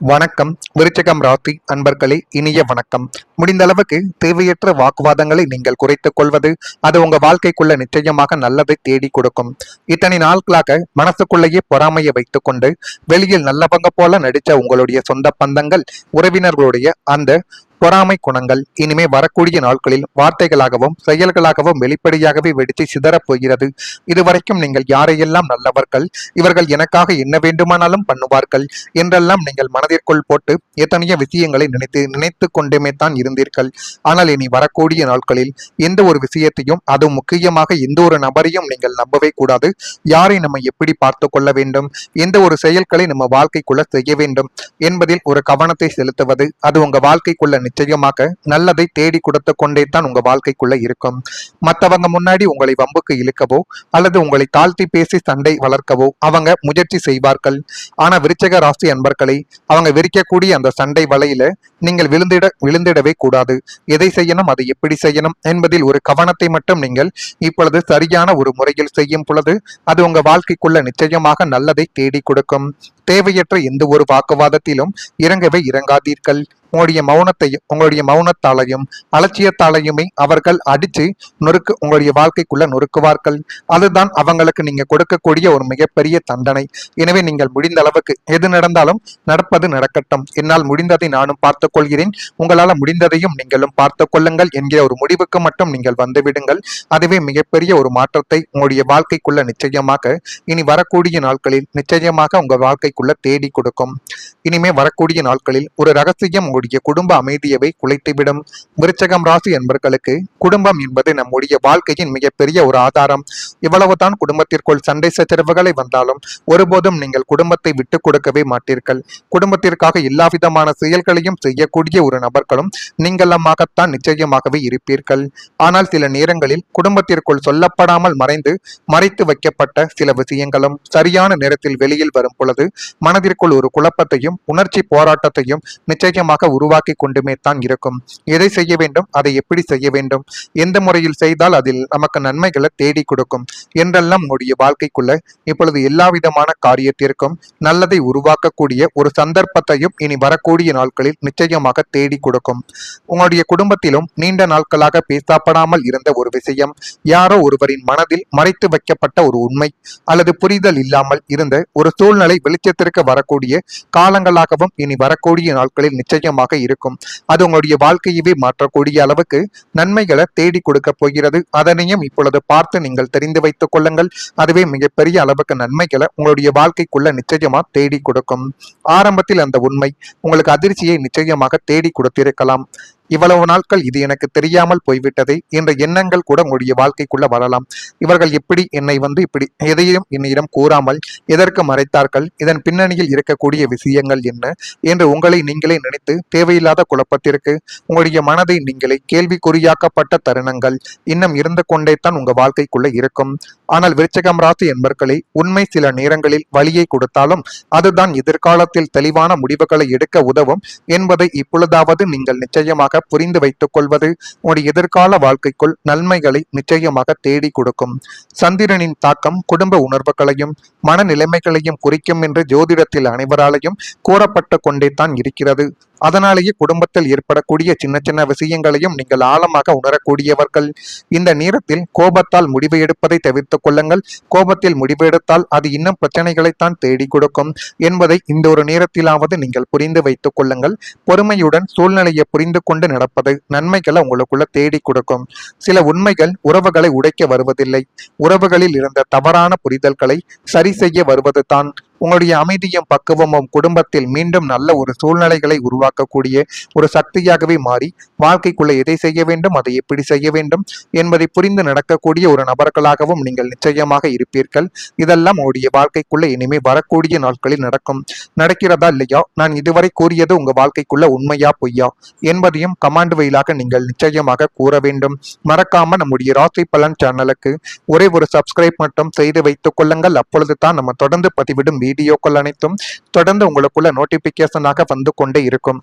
வணக்கம். விருச்சிகம் ராசி அன்பர்களே, இனிய வணக்கம். முடிந்த அளவுக்கு தேவையற்ற வாக்குவாதங்களை நீங்கள் குறைத்துக் கொள்வது அது உங்க வாழ்க்கைக்குள்ள நிச்சயமாக நல்லதை தேடி கொடுக்கும். இத்தனை நாட்களாக மனசுக்குள்ளேயே பொறாமையை வைத்துக் கொண்டு வெளியில் நல்லவங்க போல நடிச்ச உங்களுடைய சொந்த பந்தங்கள், உறவினர்களுடைய அந்த பொறாமை குணங்கள் இனிமே வரக்கூடிய நாட்களில் வார்த்தைகளாகவும் செயல்களாகவும் வெளிப்படையாகவே வெடித்து சிதறப் போகிறது. இதுவரைக்கும் நீங்கள் யாரையெல்லாம் நல்லவர்கள், இவர்கள் எனக்காக என்ன வேண்டுமானாலும் பண்ணுவார்கள் என்றெல்லாம் நீங்கள் மனதிற்குள் போட்டு எத்தனையோ விஷயங்களை நினைத்து கொண்டுமே தான் இருந்தீர்கள். ஆனால் இனி வரக்கூடிய நாட்களில் எந்த ஒரு விஷயத்தையும், அதுவும் முக்கியமாக எந்த ஒரு நபரையும் நீங்கள் நம்பவே கூடாது. யாரை நம்ம எப்படி பார்த்து கொள்ள வேண்டும், எந்த ஒரு செயல்களை நம்ம வாழ்க்கைக்குள்ள செய்ய வேண்டும் என்பதில் ஒரு கவனத்தை செலுத்துவது அது உங்க வாழ்க்கைக்குள்ள நிச்சயமாக நல்லதை தேடி கொடுத்து கொண்டே தான் உங்க வாழ்க்கைக்குள்ள இருக்கும். மற்றவங்க முன்னாடி உங்களை வம்புக்கு இழுக்கவோ அல்லது உங்களை தாழ்த்தி பேசி சண்டை வளர்க்கவோ அவங்க முயற்சி செய்வார்கள். ஆனா விருச்சிக ராசி அன்பர்களை, அவங்க விரிக்கக்கூடிய அந்த சண்டை வலையில நீங்கள் விழுந்திடவே கூடாது. எதை செய்யணும், அதை எப்படி செய்யணும் என்பதில் ஒரு கவனத்தை மட்டும் நீங்கள் இப்பொழுது சரியான ஒரு முறையில் செய்யும் பொழுது அது உங்க வாழ்க்கைக்குள்ள நிச்சயமாக நல்லதை தேடி கொடுக்கும். தேவையற்ற எந்த ஒரு வாக்குவாதத்திலும் இறங்கவே இறங்காதீர்கள். உங்களுடைய மௌனத்தாலையும் அலட்சியத்தாலையுமே அவர்கள் அடிச்சு உங்களுடைய வாழ்க்கைக்குள்ள நொறுக்குவார்கள். அதுதான் அவங்களுக்கு நீங்க கொடுக்கக்கூடிய ஒரு மிகப்பெரிய தண்டனை. எனவே நீங்கள் முடிந்த அளவுக்கு எது நடந்தாலும் நடப்பது நடக்கட்டும், என்னால் முடிந்ததை நானும் பார்த்துக் கொள்கிறேன், உங்களால முடிந்ததையும் நீங்களும் பார்த்துக் கொள்ளுங்கள் என்கிற ஒரு முடிவுக்கு மட்டும் நீங்கள் வந்துவிடுங்கள். அதுவே மிகப்பெரிய ஒரு மாற்றத்தை உங்களுடைய வாழ்க்கைக்குள்ள நிச்சயமாக இனி வரக்கூடிய நாட்களில் நிச்சயமாக உங்க வாழ்க்கைக்குள்ள தேடி கொடுக்கும். இனிமே வரக்கூடிய நாட்களில் ஒரு ரகசியம் உங்களுடைய குடும்ப அமைதியவை குலைத்துவிடும். விருச்சிகம் ராசி என்பர்களுக்கு குடும்பம் என்பது நம்முடைய வாழ்க்கையின் மிகப்பெரிய ஒரு ஆதாரம். இவ்வளவுதான் குடும்பத்திற்குள் சண்டை சச்சரவுகளை வந்தாலும் ஒருபோதும் நீங்கள் குடும்பத்தை விட்டுக் கொடுக்கவே மாட்டீர்கள். குடும்பத்திற்காக எல்லா விதமான செயல்களையும் செய்யக்கூடிய ஒரு நபர்களும் நீங்களமாகத்தான் நிச்சயமாகவே இருப்பீர்கள். ஆனால் சில நேரங்களில் குடும்பத்திற்குள் சொல்லப்படாமல் மறைத்து வைக்கப்பட்ட சில விஷயங்களும் சரியான நேரத்தில் வெளியில் வரும் பொழுது மனதிற்குள் ஒரு குழப்பத்தையும் உணர்ச்சி போராட்டத்தையும் நிச்சயமாக உருவாக்கி கொண்டுமே தான் இருக்கும். எதை செய்ய வேண்டும், அதை எப்படி செய்ய வேண்டும், எந்த முறையில் செய்தால் அதில் நமக்கு நன்மைகளை தேடி கொடுக்கும் என்றெல்லாம் உங்களுடைய வாழ்க்கைக்குள்ள இப்பொழுது எல்லா விதமான காரியத்திற்கும் நல்லதை உருவாக்கக்கூடிய ஒரு சந்தர்ப்பத்தையும் இனி வரக்கூடிய நாட்களில் நிச்சயமாக தேடி கொடுக்கும். உங்களுடைய குடும்பத்திலும் நீண்ட நாட்களாக பேசப்படாமல் இருந்த ஒரு விஷயம், யாரோ ஒருவரின் மனதில் மறைத்து வைக்கப்பட்ட ஒரு உண்மை அல்லது புரிதல் இல்லாமல் இருந்த ஒரு சூழ்நிலை வெளிச்சத்திற்கு வரக்கூடிய காலங்களாகவும் இனி வரக்கூடிய நாட்களில் நிச்சயமாக இருக்கும். அது உங்களுடைய வாழ்க்கையவே மாற்றக்கூடிய அளவுக்கு நன்மைகளை தேடி கொடுக்க போகிறது. அதனையும் இப்பொழுது பார்த்து நீங்கள் தெரிந்து வைத்துக் கொள்ளுங்கள். அதுவே மிகப்பெரிய அளவுக்கு நன்மைகளை உங்களுடைய வாழ்க்கைக்குள்ள நிச்சயமா தேடி கொடுக்கும். ஆரம்பத்தில் அந்த உண்மை உங்களுக்கு அதிர்ச்சியை நிச்சயமாக தேடி கொடுத்திருக்கலாம். இவ்வளவு நாட்கள் இது எனக்கு தெரியாமல் போய்விட்டதை என்ற எண்ணங்கள் கூட உங்களுடைய வாழ்க்கைக்குள்ள வரலாம். இவர்கள் எப்படி என்னை இப்படி எதையும் என்னிடம் கூறாமல் எதற்கு மறைத்தார்கள், இதன் பின்னணியில் இருக்கக்கூடிய விஷயங்கள் என்ன என்று உங்களை நீங்களே நினைத்து தேவையில்லாத குழப்பத்திற்கு உங்களுடைய மனதை நீங்களே கேள்விக்குறியாக்கப்பட்ட தருணங்கள் இன்னும் இருந்து கொண்டே தான் உங்க வாழ்க்கைக்குள்ள இருக்கும். ஆனால் விருச்சிகம் ராசி என்பர்களை, உண்மை சில நேரங்களில் வழியை கொடுத்தாலும் அதுதான் எதிர்காலத்தில் தெளிவான முடிவுகளை எடுக்க உதவும் என்பதை இப்பொழுதாவது நீங்கள் நிச்சயமாக புரிந்து வைத்துக் கொள்வது உங்களுடைய எதிர்கால வாழ்க்கைக்குள் நன்மைகளை நிச்சயமாக தேடி கொடுக்கும். சந்திரனின் தாக்கம் குடும்ப உணர்வுகளையும் மனநிலைமைகளையும் குறிக்கும் என்று ஜோதிடத்தில் அனைவராலையும் கூறப்பட்டு கொண்டே தான் இருக்கிறது. அதனாலேயே குடும்பத்தில் ஏற்படக்கூடிய சின்ன சின்ன விஷயங்களையும் நீங்கள் ஆழமாக உணரக்கூடியவர்கள். இந்த நேரத்தில் கோபத்தால் முடிவு எடுப்பதை தவிர்த்துக் கொள்ளுங்கள். கோபத்தில் முடிவு எடுத்தால் அது இன்னும் பிரச்சனைகளைத்தான் தேடி கொடுக்கும் என்பதை இந்த ஒரு நேரத்திலாவது நீங்கள் புரிந்து வைத்துக் கொள்ளுங்கள். பொறுமையுடன் சூழ்நிலையை புரிந்து கொண்டு நடப்பது நன்மைகளை உங்களுக்குள்ள தேடி கொடுக்கும். சில உண்மைகள் உறவுகளை உடைக்க வருவதில்லை, உறவுகளில் இருந்த தவறான புரிதல்களை சரி செய்ய வருவது தான். உங்களுடைய அமைதியும் பக்குவமும் குடும்பத்தில் மீண்டும் நல்ல ஒரு சூழ்நிலைகளை உருவாக்கக்கூடிய ஒரு சக்தியாகவே மாறி வாழ்க்கைக்குள்ள எதை செய்ய வேண்டும், அதை எப்படி செய்ய வேண்டும் என்பதை புரிந்து நடக்கக்கூடிய ஒரு நபர்களாகவும் நீங்கள் நிச்சயமாக இருப்பீர்கள். இதெல்லாம் உங்களுடைய வாழ்க்கைக்குள்ள இனிமே வரக்கூடிய நாட்களில் நடக்கிறதா இல்லையா, நான் இதுவரை கூறியது உங்க வாழ்க்கைக்குள்ள உண்மையா பொய்யா என்பதையும் கமாண்ட் வழியாக நீங்கள் நிச்சயமாக கூற வேண்டும். மறக்காம நம்முடைய ராசி பலன் சேனலுக்கு ஒரே ஒரு சப்ஸ்கிரைப் மட்டும் செய்து வைத்துக் கொள்ளுங்கள். அப்பொழுது தான் நம்ம தொடர்ந்து பதிவிடும் வீடியோக்கள் அனைத்தும் தொடர்ந்து உங்களுக்குள்ள நோட்டிபிகேஷனாக வந்து கொண்டே இருக்கும்.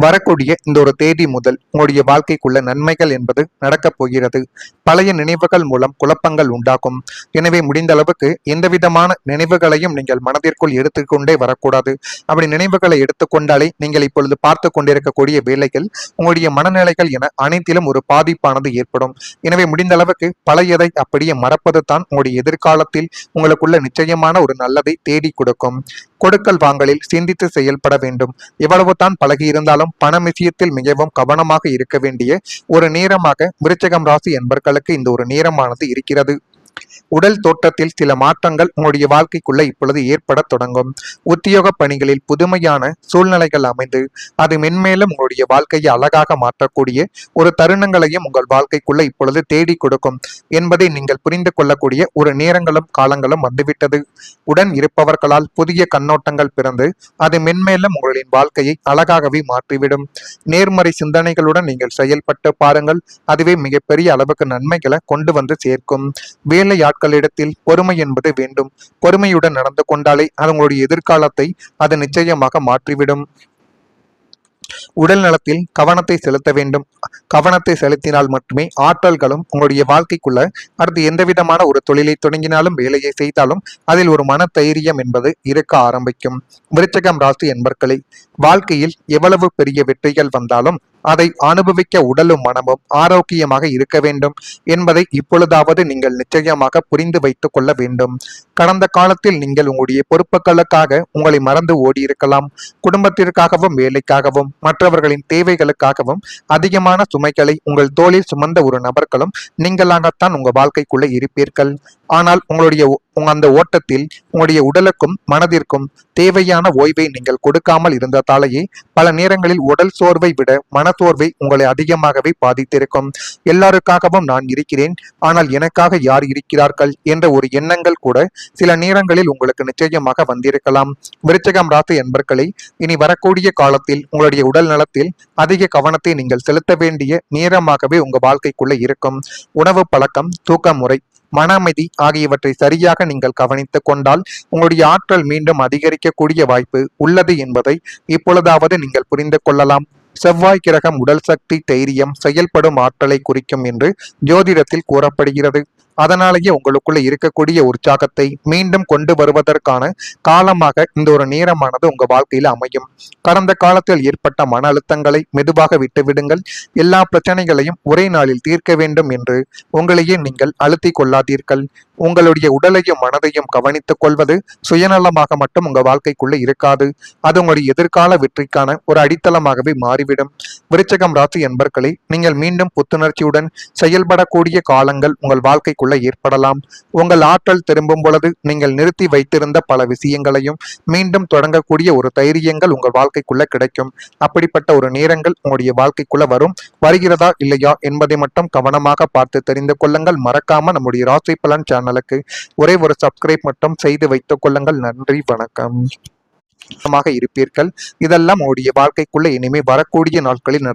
வரக்கூடிய இந்த ஒரு தேதி முதல் உங்களுடைய வாழ்க்கைக்குள்ள நன்மைகள் என்பது நடக்கப் போகிறது. பழைய நினைவுகள் மூலம் குழப்பங்கள் உண்டாகும். எனவே முடிந்த அளவுக்கு எந்த விதமான நினைவுகளையும் நீங்கள் மனதிற்குள் எடுத்துக்கொண்டே வரக்கூடாது. அப்படி நினைவுகளை எடுத்துக்கொண்டாலே நீங்கள் இப்பொழுது பார்த்து கொண்டிருக்கக்கூடிய வேலைகள் உங்களுடைய மனநிலைகள் என அனைத்திலும் ஒரு பாதிப்பானது ஏற்படும். எனவே முடிந்த அளவுக்கு பழையதை அப்படியே மறப்பது தான் உங்களுடைய எதிர்காலத்தில் உங்களுக்குள்ள நிச்சயமான ஒரு நல்லதை தேடி கொடுக்கும். கொடுக்கல் வாங்கலில் சிந்தித்து செயல்பட வேண்டும். எவ்வளவு தான் பழகி இருந்தாலும் பண விஷயத்தில் மிகவும் கவனமாக இருக்க வேண்டிய ஒரு நேரமாக விருச்சிகம் ராசி என்பர்களுக்கு இந்த ஒரு நேரமானது இருக்கிறது. உடல் தோற்றத்தில் சில மாற்றங்கள் உங்களுடைய வாழ்க்கைக்குள்ள இப்பொழுது ஏற்பட தொடங்கும். உத்தியோக பணிகளில் புதுமையான சூழ்நிலைகள் அமைந்து அது மென்மேலும் உங்களுடைய வாழ்க்கையை அழகாக மாற்றக்கூடிய ஒரு தருணங்களையும் உங்கள் வாழ்க்கைக்குள்ள இப்பொழுது தேடி கொடுக்கும் என்பதை நீங்கள் புரிந்து கொள்ளக்கூடிய ஒரு நேரங்களும் காலங்களும் வந்துவிட்டது. உடன் இருப்பவர்களால் புதிய கண்ணோட்டங்கள் பிறந்து அது மென்மேலும் உங்களின் வாழ்க்கையை அழகாகவே மாற்றிவிடும். நேர்மறை சிந்தனைகளுடன் நீங்கள் செயல்பட்டு பாருங்கள். அதுவே மிகப்பெரிய அளவுக்கு நன்மைகளை கொண்டு வந்து சேர்க்கும். வேலை ஆட்களிடத்தில் பொறுமை என்பது வேண்டும். பொறுமையுடன் நடந்து கொண்டாலே அது உங்களுடைய எதிர்காலத்தை அது நிச்சயமாக மாற்றிவிடும். உடல் நலத்தில் கவனத்தை செலுத்த வேண்டும். கவனத்தை செலுத்தினால் மட்டுமே ஆற்றல்களும் உங்களுடைய வாழ்க்கைக்குள்ள அடுத்து எந்த விதமான ஒரு தொழிலை தொடங்கினாலும் வேலையை செய்தாலும் அதில் ஒரு மன தைரியம் என்பது இருக்க ஆரம்பிக்கும். விருச்சிகம் ராசி என்பர்களை வாழ்க்கையில் எவ்வளவு பெரிய வெற்றிகள் வந்தாலும் அதை அனுபவிக்க உடலும் மனமும் ஆரோக்கியமாக இருக்க வேண்டும் என்பதை இப்பொழுதாவது நீங்கள் நிச்சயமாக புரிந்து வைத்துக் கொள்ள வேண்டும். கடந்த காலத்தில் நீங்கள் உங்களுடைய பொறுப்புகளுக்காக உங்களை மறந்து ஓடியிருக்கலாம். குடும்பத்திற்காகவும் வேலைக்காகவும் மற்றவர்களின் தேவைகளுக்காகவும் அதிகமான சுமைகளை உங்கள் தோளில் சுமந்த ஒரு நபர்களும் நீங்களாகத்தான் உங்க வாழ்க்கைக்குள்ள இருப்பீர்கள். ஆனால் உங்களுடைய அந்த ஓட்டத்தில் உங்களுடைய உடலுக்கும் மனதிற்கும் தேவையான ஓய்வை நீங்கள் கொடுக்காமல் இருந்ததாலேயே பல நேரங்களில் உடல் சோர்வை விட மனசோர்வை உங்களை அதிகமாகவே பாதித்திருக்கும். எல்லாருக்காகவும் நான் இருக்கிறேன், ஆனால் எனக்காக யார் இருக்கிறார்கள் என்ற ஒரு எண்ணங்கள் கூட சில நேரங்களில் உங்களுக்கு நிச்சயமாக வந்திருக்கலாம். விருச்சிகம் ராசி என்பர்களை இனி வரக்கூடிய காலத்தில் உங்களுடைய உடல் நலத்தில் அதிக கவனத்தை நீங்கள் செலுத்த வேண்டிய நேரமாகவே உங்க வாழ்க்கைக்குள்ள இருக்கும். உணவு பழக்கம், தூக்க முறை, மன அமைதி ஆகியவற்றை சரியாக நீங்கள் கவனித்துக் கொண்டால் உங்களுடைய ஆற்றல் மீண்டும் அதிகரிக்கக்கூடிய வாய்ப்பு உள்ளது என்பதை இப்பொழுதாவது நீங்கள் புரிந்து கொள்ளலாம். செவ்வாய் கிரகம் உடல் சக்தி, தைரியம், செயல்படும் ஆற்றலை குறிக்கும் என்று ஜோதிடத்தில் கூறப்படுகிறது. அதனாலேயே உங்களுக்குள்ள இருக்கக்கூடிய உற்சாகத்தை மீண்டும் கொண்டு வருவதற்கான காலமாக இந்த ஒரு நேரமானது உங்க வாழ்க்கையில அமையும். கடந்த காலத்தில் ஏற்பட்ட மன அழுத்தங்களை மெதுவாக விட்டுவிடுங்கள். எல்லா பிரச்சனைகளையும் ஒரே நாளில் தீர்க்க வேண்டும் என்று உங்களையே நீங்கள் அழுத்திக் கொள்ளாதீர்கள். உங்களுடைய உடலையும் மனதையும் கவனித்துக் கொள்வது சுயநலமாக மட்டும் உங்க வாழ்க்கைக்குள்ள இருக்காது. அது உங்களுடைய எதிர்கால வெற்றிக்கான ஒரு அடித்தளமாகவே மாறிவிடும். விருச்சிகம் ராசி என்பர்களை நீங்கள் மீண்டும் புத்துணர்ச்சியுடன் செயல்படக்கூடிய காலங்கள் உங்கள் வாழ்க்கைக்குள்ள ஏற்படலாம். உங்கள் ஆற்றல் திரும்பும் பொழுது நீங்கள் நிறுத்தி வைத்திருந்த பல விஷயங்களையும் மீண்டும் தொடங்கக்கூடிய ஒரு தைரியங்கள் உங்கள் வாழ்க்கைக்குள்ள கிடைக்கும். அப்படிப்பட்ட ஒரு நேரங்கள் உங்களுடைய வாழ்க்கைக்குள்ள வருகிறதா இல்லையா என்பதை மட்டும் கவனமாக பார்த்து தெரிந்து கொள்ளுங்கள். மறக்காம நம்முடைய ராசி பலன் சேனலுக்கு ஒரே ஒரு சப்ஸ்கிரைப் மட்டும் செய்து வைத்துக் கொள்ளுங்கள். நன்றி, வணக்கம். இருப்பீர்கள். இதெல்லாம் உங்களுடைய வாழ்க்கைக்குள்ள இனிமே வரக்கூடிய நாட்களில்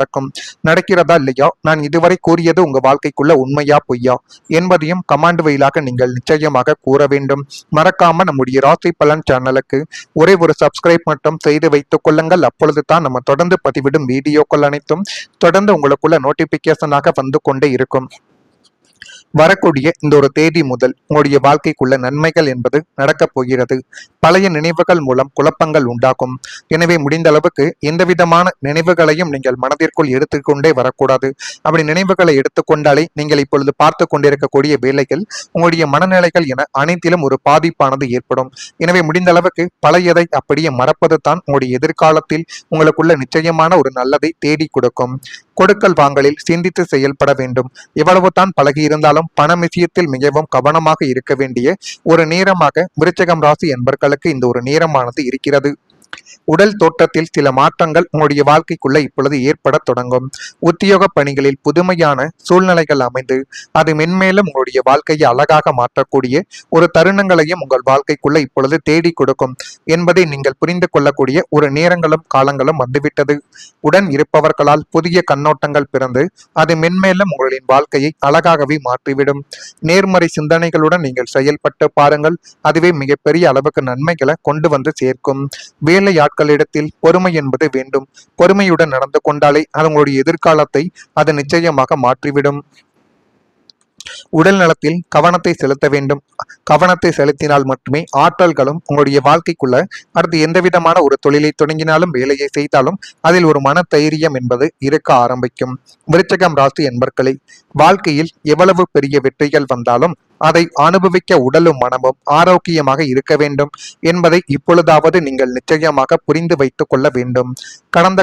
நடக்கிறதா இல்லையா, நான் இதுவரை கூறியது உங்க வாழ்க்கைக்குள்ள உண்மையா பொய்யா என்பதையும் கமாண்ட் வழியாக நீங்கள் நிச்சயமாக கூற வேண்டும். மறக்காம நம்முடைய ராசி பலன் சேனலுக்கு ஒரே ஒரு சப்ஸ்கிரைப் மட்டும் செய்து வைத்துக் கொள்ளுங்கள். அப்பொழுது தான் நம்ம தொடர்ந்து பதிவிடும் வீடியோக்கள் அனைத்தும் தொடர்ந்து உங்களுக்குள்ள நோட்டிபிகேஷனாக வந்து கொண்டே இருக்கும். வரக்கூடிய இந்த ஒரு தேதி முதல் உங்களுடைய வாழ்க்கைக்குள்ள நன்மைகள் என்பது நடக்கப் போகிறது. பழைய நினைவுகள் மூலம் குழப்பங்கள் உண்டாகும். எனவே முடிந்த அளவுக்கு எந்த விதமான நினைவுகளையும் நீங்கள் மனதிற்குள் எடுத்துக்கொண்டே வரக்கூடாது. அப்படி நினைவுகளை எடுத்துக்கொண்டாலே நீங்கள் இப்பொழுது பார்த்து கொண்டிருக்கக்கூடிய வேலைகள் உங்களுடைய மனநிலைகள் என அனைத்திலும் ஒரு பாதிப்பானது ஏற்படும். எனவே முடிந்த அளவுக்கு பழையதை அப்படியே மறப்பது தான் உங்களுடைய எதிர்காலத்தில் உங்களுக்குள்ள நிச்சயமான ஒரு நல்லதை தேடி கொடுக்கும். கொடுக்கல் வாங்கலில் சிந்தித்து செயல்பட வேண்டும். எவ்வளவு தான் பழகி இருந்தாலும் பண விஷயத்தில் மிகவும் கவனமாக இருக்க வேண்டிய ஒரு நேரமாக விருச்சிகம் ராசி என்பர்களுக்கு இந்த ஒரு நேரமானது இருக்கிறது. உடல் தோற்றத்தில் சில மாற்றங்கள் உங்களுடைய வாழ்க்கைக்குள்ள இப்பொழுது ஏற்பட தொடங்கும். உத்தியோக பணிகளில் புதுமையான சூழ்நிலைகள் அமைந்து அது மென்மேலும் உங்களுடைய வாழ்க்கையை அழகாக மாற்றக்கூடிய ஒரு தருணங்களையும் உங்கள் வாழ்க்கைக்குள்ள இப்பொழுது தேடி கொடுக்கும் என்பதை நீங்கள் புரிந்து கொள்ளக்கூடிய ஒரு நேரங்களும் காலங்களும் வந்துவிட்டது. உடன் இருப்பவர்களால் புதிய கண்ணோட்டங்கள் பிறந்து அது மென்மேலும் உங்களின் வாழ்க்கையை அழகாகவே மாற்றிவிடும். நேர்மறை சிந்தனைகளுடன் நீங்கள் செயல்பட்டு பாருங்கள். அதுவே மிகப்பெரிய அளவுக்கு நன்மைகளை கொண்டு வந்து சேர்க்கும். வேலை வேலையாட்களிடத்தில் பொறுமை என்பது வேண்டும். பொறுமையுடன் நடந்து கொண்டாலே அவங்களுடைய எதிர்காலத்தை அது நிச்சயமாக மாற்றிவிடும். உடல் நலத்தில் கவனத்தை செலுத்த வேண்டும். கவனத்தை செலுத்தினால் மட்டுமே ஆற்றல்களும் உங்களுடைய வாழ்க்கைக்குள்ள அடுத்து எந்த விதமான ஒரு தொழிலை தொடங்கினாலும் வேலையை செய்தாலும் அதில் ஒரு மன தைரியம் என்பது இருக்க ஆரம்பிக்கும். விருச்சிகம் ராசி என்பர்களே, வாழ்க்கையில் எவ்வளவு பெரிய வெற்றிகள் வந்தாலும் அதை அனுபவிக்க உடலும் மனமும் ஆரோக்கியமாக இருக்க வேண்டும் என்பதை இப்பொழுதாவது நீங்கள் நிச்சயமாக புரிந்து வைத்துக் கொள்ள வேண்டும். கடந்த